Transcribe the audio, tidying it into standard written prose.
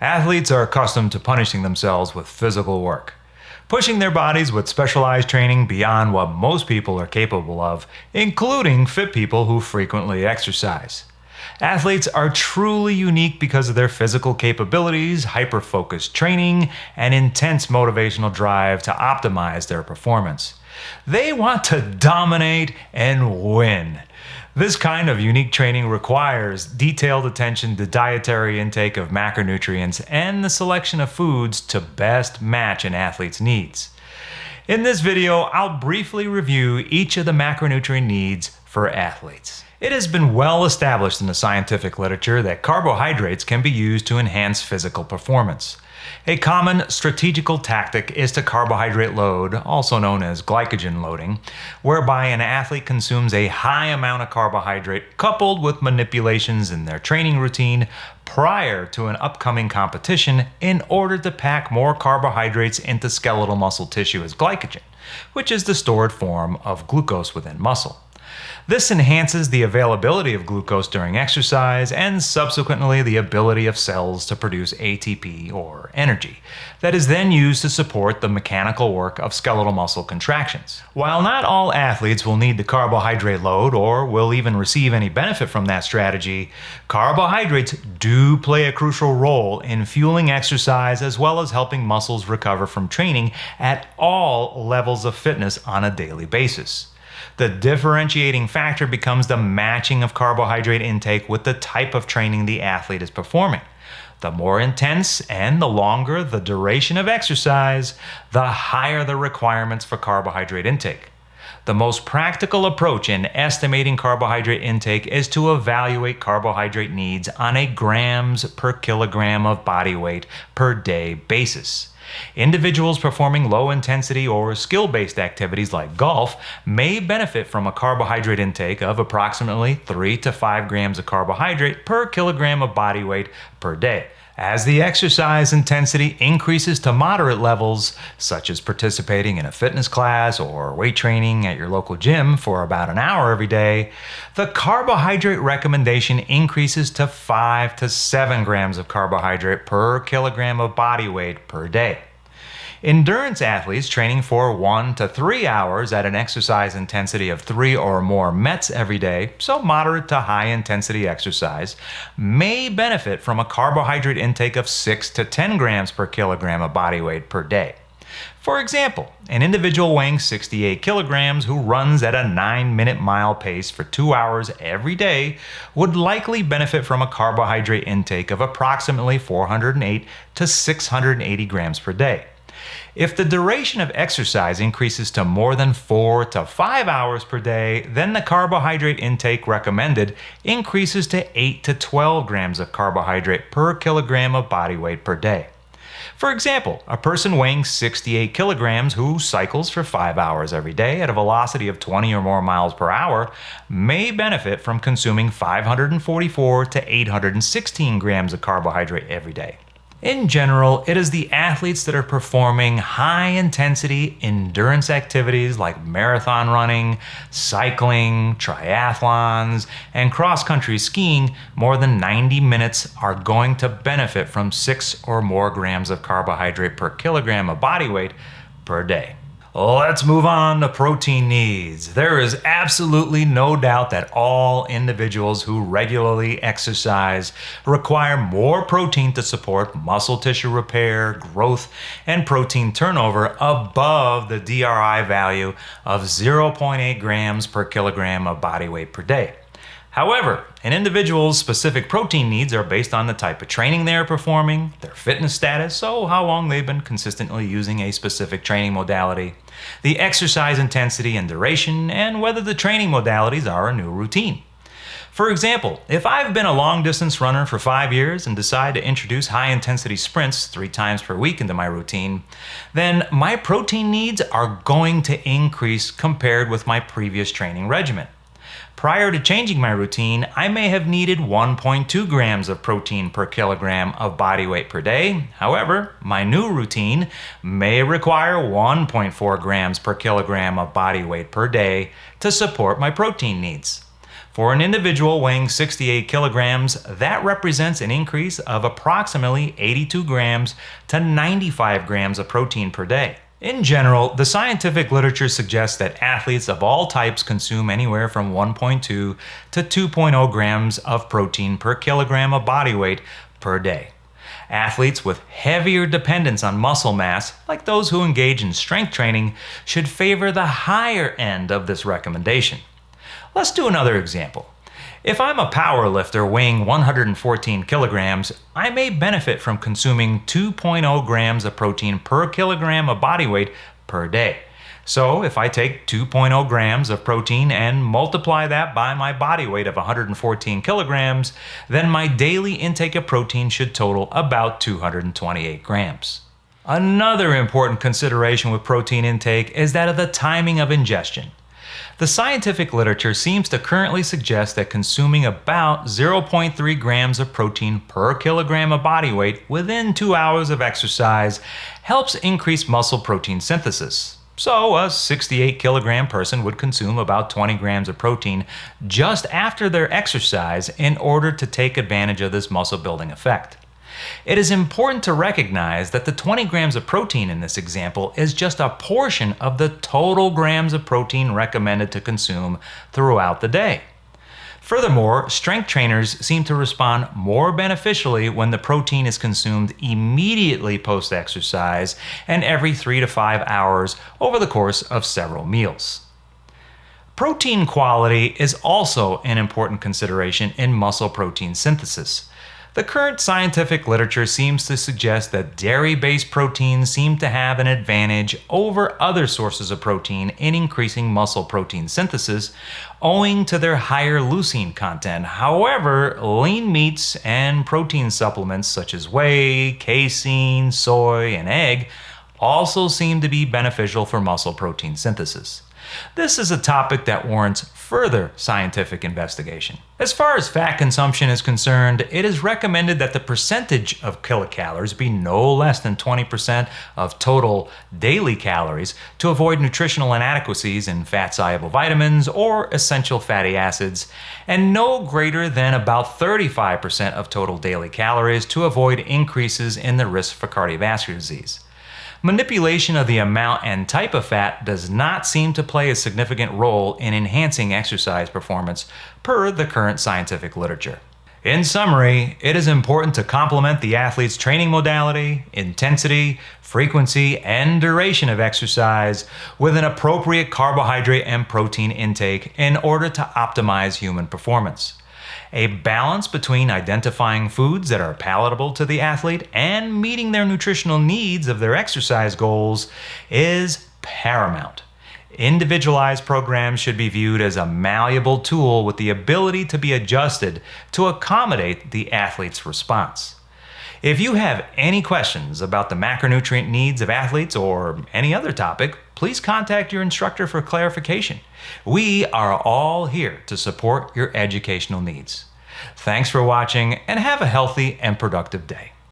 Athletes are accustomed to punishing themselves with physical work, pushing their bodies with specialized training beyond what most people are capable of, including fit people who frequently exercise. Athletes are truly unique because of their physical capabilities, hyper-focused training, and intense motivational drive to optimize their performance. They want to dominate and win. This kind of unique training requires detailed attention to dietary intake of macronutrients and the selection of foods to best match an athlete's needs. In this video, I'll briefly review each of the macronutrient needs for athletes. It has been well established in the scientific literature that carbohydrates can be used to enhance physical performance. A common strategical tactic is to carbohydrate load, also known as glycogen loading, whereby an athlete consumes a high amount of carbohydrate coupled with manipulations in their training routine prior to an upcoming competition in order to pack more carbohydrates into skeletal muscle tissue as glycogen, which is the stored form of glucose within muscle. This enhances the availability of glucose during exercise and subsequently the ability of cells to produce ATP or energy that is then used to support the mechanical work of skeletal muscle contractions. While not all athletes will need the carbohydrate load or will even receive any benefit from that strategy, carbohydrates do play a crucial role in fueling exercise as well as helping muscles recover from training at all levels of fitness on a daily basis. The differentiating factor becomes the matching of carbohydrate intake with the type of training the athlete is performing. The more intense and the longer the duration of exercise, the higher the requirements for carbohydrate intake. The most practical approach in estimating carbohydrate intake is to evaluate carbohydrate needs on a grams per kilogram of body weight per day basis. Individuals performing low-intensity or skill-based activities like golf may benefit from a carbohydrate intake of approximately 3 to 5 grams of carbohydrate per kilogram of body weight per day. As the exercise intensity increases to moderate levels, such as participating in a fitness class or weight training at your local gym for about an hour every day, the carbohydrate recommendation increases to 5 to 7 grams of carbohydrate per kilogram of body weight per day. Endurance athletes training for 1 to 3 hours at an exercise intensity of 3 or more METs every day, so moderate to high intensity exercise, may benefit from a carbohydrate intake of 6 to 10 grams per kilogram of body weight per day. For example, an individual weighing 68 kilograms who runs at a 9-minute mile pace for 2 hours every day would likely benefit from a carbohydrate intake of approximately 408 to 680 grams per day. If the duration of exercise increases to more than 4 to 5 hours per day, then the carbohydrate intake recommended increases to 8 to 12 grams of carbohydrate per kilogram of body weight per day. For example, a person weighing 68 kilograms who cycles for 5 hours every day at a velocity of 20 or more miles per hour may benefit from consuming 544 to 816 grams of carbohydrate every day. In general, it is the athletes that are performing high-intensity endurance activities like marathon running, cycling, triathlons, and cross-country skiing more than 90 minutes are going to benefit from 6 or more grams of carbohydrate per kilogram of body weight per day. Let's move on to protein needs. There is absolutely no doubt that all individuals who regularly exercise require more protein to support muscle tissue repair, growth, and protein turnover above the DRI value of 0.8 grams per kilogram of body weight per day. However, an individual's specific protein needs are based on the type of training they are performing, their fitness status, so how long they've been consistently using a specific training modality, the exercise intensity and duration, and whether the training modalities are a new routine. For example, if I've been a long-distance runner for 5 years and decide to introduce high-intensity sprints 3 times per week into my routine, then my protein needs are going to increase compared with my previous training regimen. Prior to changing my routine, I may have needed 1.2 grams of protein per kilogram of body weight per day. However, my new routine may require 1.4 grams per kilogram of body weight per day to support my protein needs. For an individual weighing 68 kilograms, that represents an increase of approximately 82 grams to 95 grams of protein per day. In general, the scientific literature suggests that athletes of all types consume anywhere from 1.2 to 2.0 grams of protein per kilogram of body weight per day. Athletes with heavier dependence on muscle mass, like those who engage in strength training, should favor the higher end of this recommendation. Let's do another example. If I'm a power lifter weighing 114 kilograms, I may benefit from consuming 2.0 grams of protein per kilogram of body weight per day. So if I take 2.0 grams of protein and multiply that by my body weight of 114 kilograms, then my daily intake of protein should total about 228 grams. Another important consideration with protein intake is that of the timing of ingestion. The scientific literature seems to currently suggest that consuming about 0.3 grams of protein per kilogram of body weight within 2 hours of exercise helps increase muscle protein synthesis. So a 68 kilogram person would consume about 20 grams of protein just after their exercise in order to take advantage of this muscle building effect. It is important to recognize that the 20 grams of protein in this example is just a portion of the total grams of protein recommended to consume throughout the day. Furthermore, strength trainers seem to respond more beneficially when the protein is consumed immediately post-exercise and every 3 to 5 hours over the course of several meals. Protein quality is also an important consideration in muscle protein synthesis. The current scientific literature seems to suggest that dairy-based proteins seem to have an advantage over other sources of protein in increasing muscle protein synthesis, owing to their higher leucine content. However, lean meats and protein supplements such as whey, casein, soy, and egg also seem to be beneficial for muscle protein synthesis. This is a topic that warrants further scientific investigation. As far as fat consumption is concerned, it is recommended that the percentage of kilocalories be no less than 20% of total daily calories to avoid nutritional inadequacies in fat-soluble vitamins or essential fatty acids, and no greater than about 35% of total daily calories to avoid increases in the risk for cardiovascular disease. Manipulation of the amount and type of fat does not seem to play a significant role in enhancing exercise performance per the current scientific literature. In summary, it is important to complement the athlete's training modality, intensity, frequency, and duration of exercise with an appropriate carbohydrate and protein intake in order to optimize human performance. A balance between identifying foods that are palatable to the athlete and meeting their nutritional needs of their exercise goals is paramount. Individualized programs should be viewed as a malleable tool with the ability to be adjusted to accommodate the athlete's response. If you have any questions about the macronutrient needs of athletes or any other topic, please contact your instructor for clarification. We are all here to support your educational needs. Thanks for watching and have a healthy and productive day.